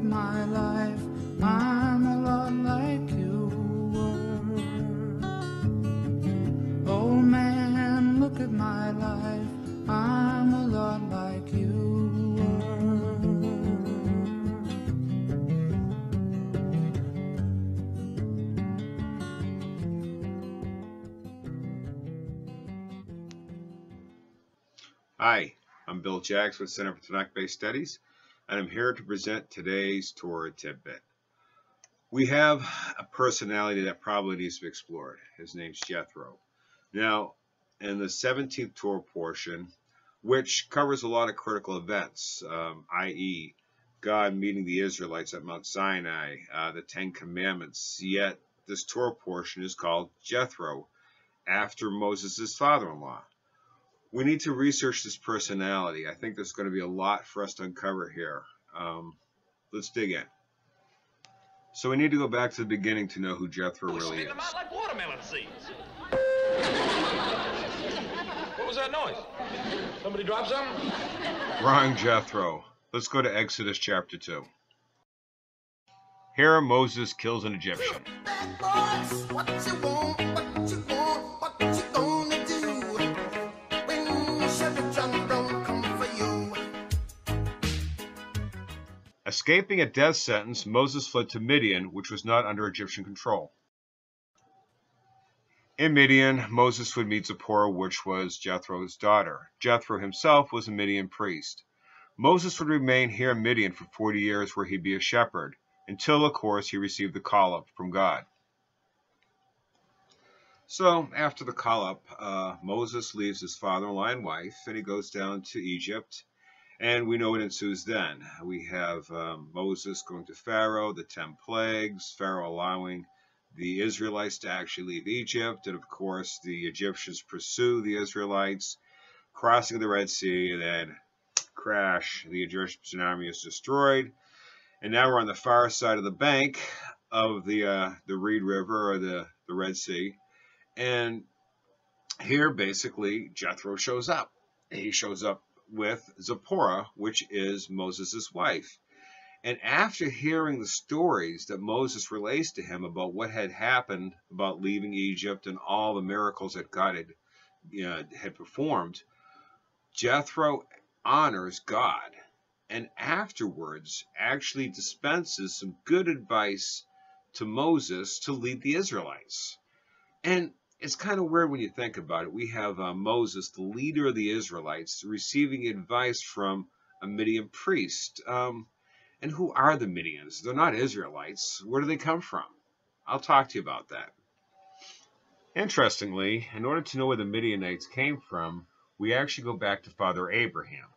my life, I'm a lot like you were. Oh man, look at my life, I'm a lot like you were. Hi, I'm Bill Jacks with Center for Tanakh-Based Studies, and I'm here to present today's Torah tidbit. We have a personality that probably needs to be explored. His name's Jethro. Now, in the 17th Torah portion, which covers a lot of critical events, i.e., God meeting the Israelites at Mount Sinai, the Ten Commandments, yet this Torah portion is called Jethro, after Moses' father-in-law. We need to research this personality. I think there's going to be a lot for us to uncover here. Let's dig in. So we need to go back to the beginning to know who Jethro really is. Them out like watermelon seeds. What was that noise? Somebody dropped something? Wrong Jethro. Let's go to Exodus chapter 2. Here Moses kills an Egyptian. Escaping a death sentence, Moses fled to Midian, which was not under Egyptian control. In Midian, Moses would meet Zipporah, which was Jethro's daughter. Jethro himself was a Midianite priest. Moses would remain here in Midian for 40 years where he'd be a shepherd, until, of course, he received the call-up from God. So, after the call-up, Moses leaves his father-in-law and wife, and he goes down to Egypt. And we know what ensues then. We have Moses going to Pharaoh, the 10 plagues, Pharaoh allowing the Israelites to actually leave Egypt. And of course, the Egyptians pursue the Israelites, crossing the Red Sea, and then crash. The Egyptian army is destroyed. And now we're on the far side of the bank of the Reed River, or the Red Sea. And here, basically, Jethro shows up. He shows up with Zipporah, which is Moses' wife. And after hearing the stories that Moses relays to him about what had happened, about leaving Egypt and all the miracles that God had performed, Jethro honors God, and afterwards actually dispenses some good advice to Moses to lead the Israelites. And it's kind of weird when you think about it. We have Moses, the leader of the Israelites, receiving advice from a Midianite priest. And who are the Midians? They're not Israelites. Where do they come from? I'll talk to you about that. Interestingly, in order to know where the Midianites came from, we actually go back to Father Abraham.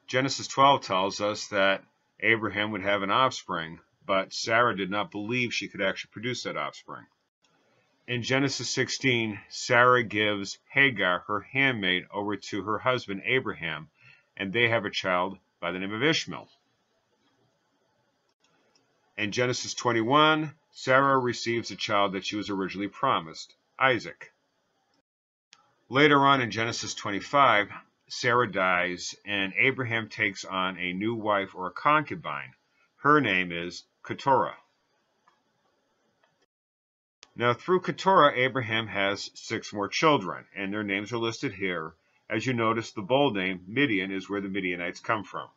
Genesis 12 tells us that Abraham would have an offspring, but Sarah did not believe she could actually produce that offspring. In Genesis 16, Sarah gives Hagar, her handmaid, over to her husband Abraham, and they have a child by the name of Ishmael. In Genesis 21, Sarah receives a child that she was originally promised, Isaac. Later on in Genesis 25, Sarah dies, and Abraham takes on a new wife or a concubine. Her name is Keturah. Now, through Keturah, Abraham has 6 more children, and their names are listed here. As you notice, the bold name, Midian, is where the Midianites come from.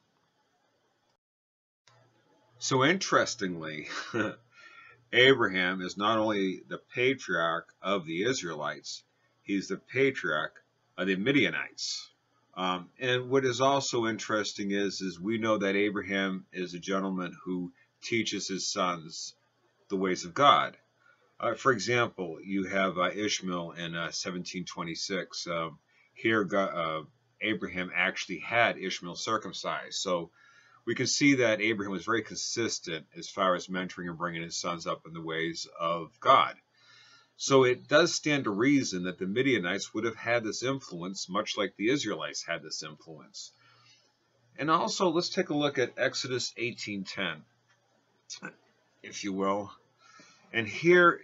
So interestingly, Abraham is not only the patriarch of the Israelites, he's the patriarch of the Midianites. And what is also interesting is we know that Abraham is a gentleman who teaches his sons the ways of God. For example, you have Ishmael in 1726. Here, Abraham actually had Ishmael circumcised. So we can see that Abraham was very consistent as far as mentoring and bringing his sons up in the ways of God. So it does stand to reason that the Midianites would have had this influence, much like the Israelites had this influence. And also, let's take a look at Exodus 18:10, if you will. And here,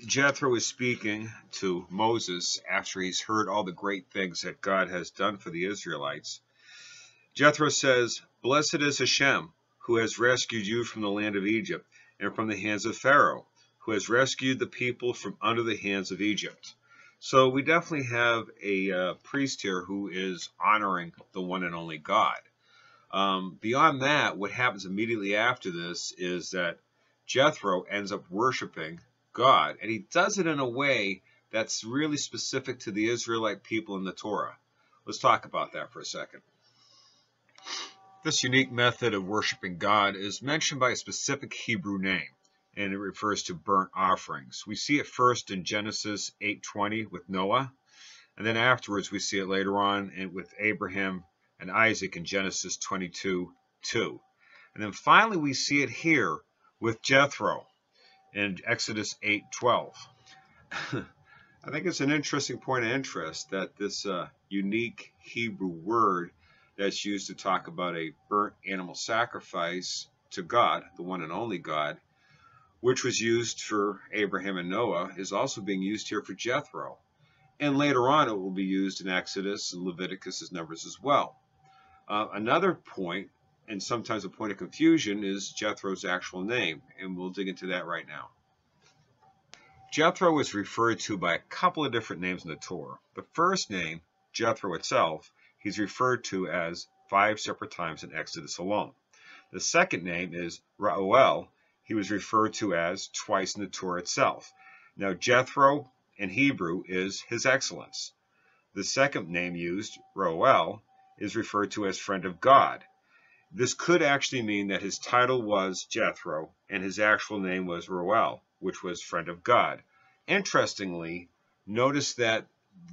Jethro is speaking to Moses after he's heard all the great things that God has done for the Israelites. Jethro says, "Blessed is Hashem, who has rescued you from the land of Egypt and from the hands of Pharaoh, who has rescued the people from under the hands of Egypt." So we definitely have a priest here who is honoring the one and only God. Beyond that, what happens immediately after this is that Jethro ends up worshiping God, and he does it in a way that's really specific to the Israelite people in the Torah. Let's talk about that for a second. This unique method of worshiping God is mentioned by a specific Hebrew name, and it refers to burnt offerings. We see it first in Genesis 8:20 with Noah, and then afterwards we see it later on with Abraham and Isaac in Genesis 22:2. And then finally we see it here with Jethro in Exodus 8:12. I think it's an interesting point of interest that this unique Hebrew word that's used to talk about a burnt animal sacrifice to God, the one and only God, which was used for Abraham and Noah, is also being used here for Jethro. And later on it will be used in Exodus and Leviticus as Numbers as well. Another point, and sometimes a point of confusion, is Jethro's actual name, and we'll dig into that right now. Jethro is referred to by a couple of different names in the Torah. The first name, Jethro itself, he's referred to as 5 separate times in Exodus alone. The second name is Ra'uel. He was referred to as twice in the Torah itself. Now, Jethro in Hebrew is His Excellence. The second name used, Ra'uel, is referred to as Friend of God. This could actually mean that his title was Jethro and his actual name was Ra'uel, which was Friend of God. Interestingly, notice that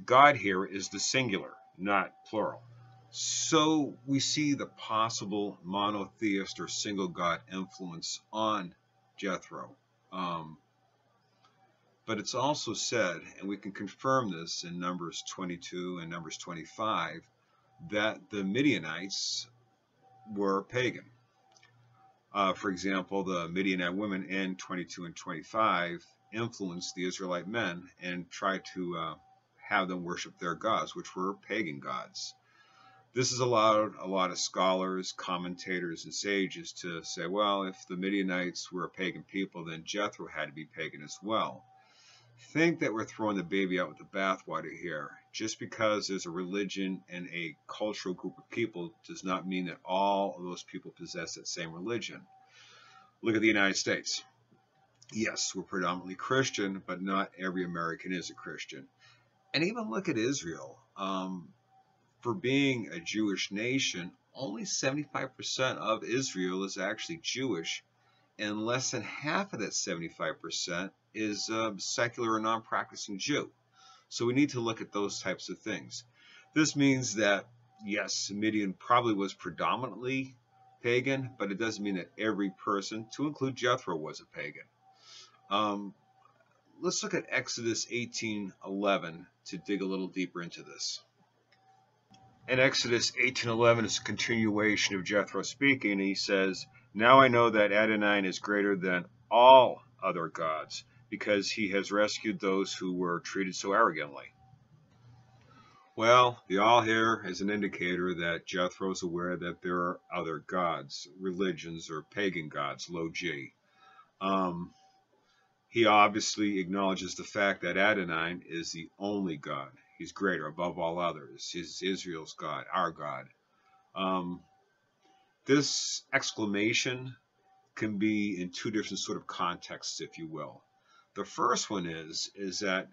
God here is the singular, not plural. So we see the possible monotheist or single God influence on Jethro. But it's also said, and we can confirm this in Numbers 22 and Numbers 25, that the Midianites were pagan. For example, the Midianite women in 22 and 25 influenced the Israelite men and tried to have them worship their gods, which were pagan gods. This has allowed a lot of scholars, commentators, and sages to say, well, if the Midianites were a pagan people, then Jethro had to be pagan as well. Think that we're throwing the baby out with the bathwater here. Just because there's a religion and a cultural group of people does not mean that all of those people possess that same religion. Look at the United States. Yes, we're predominantly Christian, but not every American is a Christian. And even look at Israel. For being a Jewish nation, only 75% of Israel is actually Jewish, and less than half of that 75% is secular or non-practicing Jew. So we need to look at those types of things. This means that, yes, Midian probably was predominantly pagan, but it doesn't mean that every person, to include Jethro, was a pagan. Let's look at Exodus 18:11 to dig a little deeper into this. In Exodus 18:11 is a continuation of Jethro speaking, and he says, "Now I know that Adonai is greater than all other gods, because he has rescued those who were treated so arrogantly." Well, the all here is an indicator that Jethro is aware that there are other gods, religions, or pagan gods, low G. He obviously acknowledges the fact that Adonai is the only God. He's greater above all others. He's Israel's God, our God. This exclamation can be in two different sort of contexts, if you will. The first one is that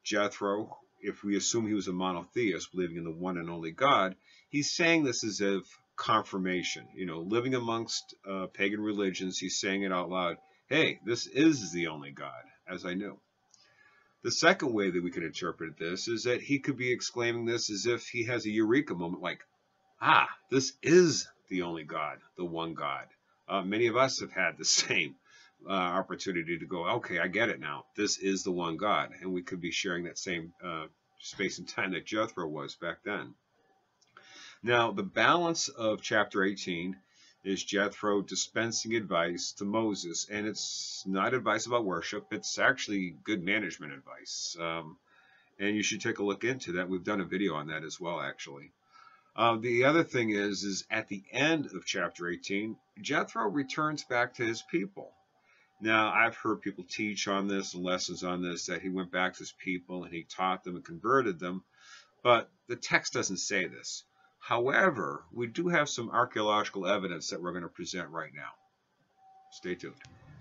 Jethro, if we assume he was a monotheist, believing in the one and only God, he's saying this as if confirmation. You know, living amongst pagan religions, he's saying it out loud. Hey, this is the only God, as I knew. The second way that we could interpret this is that he could be exclaiming this as if he has a eureka moment, like, this is the only God, the one God. Many of us have had the same opportunity to go, okay, I get it now. This is the one God. And we could be sharing that same space and time that Jethro was back then. Now, the balance of chapter 18 is Jethro dispensing advice to Moses. And it's not advice about worship. It's actually good management advice. And you should take a look into that. We've done a video on that as well, actually. The other thing is at the end of chapter 18, Jethro returns back to his people. Now, I've heard people teach on this, lessons on this, that he went back to his people and he taught them and converted them, but the text doesn't say this. However, we do have some archaeological evidence that we're going to present right now. Stay tuned.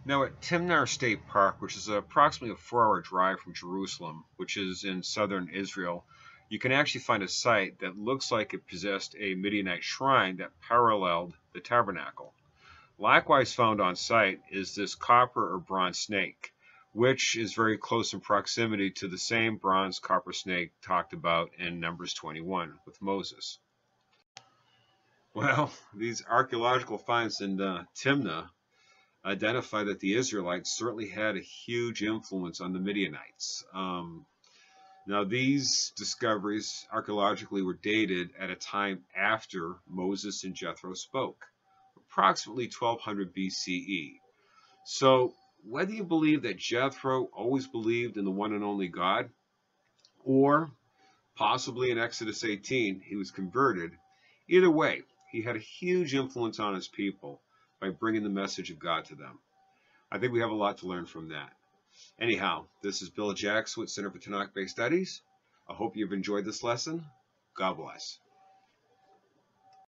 Now, at Timnar State Park, which is approximately a 4-hour drive from Jerusalem, which is in southern Israel, you can actually find a site that looks like it possessed a Midianite shrine that paralleled the tabernacle. Likewise found on site is this copper or bronze snake, which is very close in proximity to the same bronze copper snake talked about in Numbers 21 with Moses. Well, these archaeological finds in Timnah identify that the Israelites certainly had a huge influence on the Midianites. Now, these discoveries archaeologically were dated at a time after Moses and Jethro spoke, approximately 1200 BCE. So, whether you believe that Jethro always believed in the one and only God, or possibly in Exodus 18 he was converted, either way, he had a huge influence on his people by bringing the message of God to them. I think we have a lot to learn from that. Anyhow, this is Bill Jackson with Center for Tanakh-Based Studies. I hope you've enjoyed this lesson. God bless.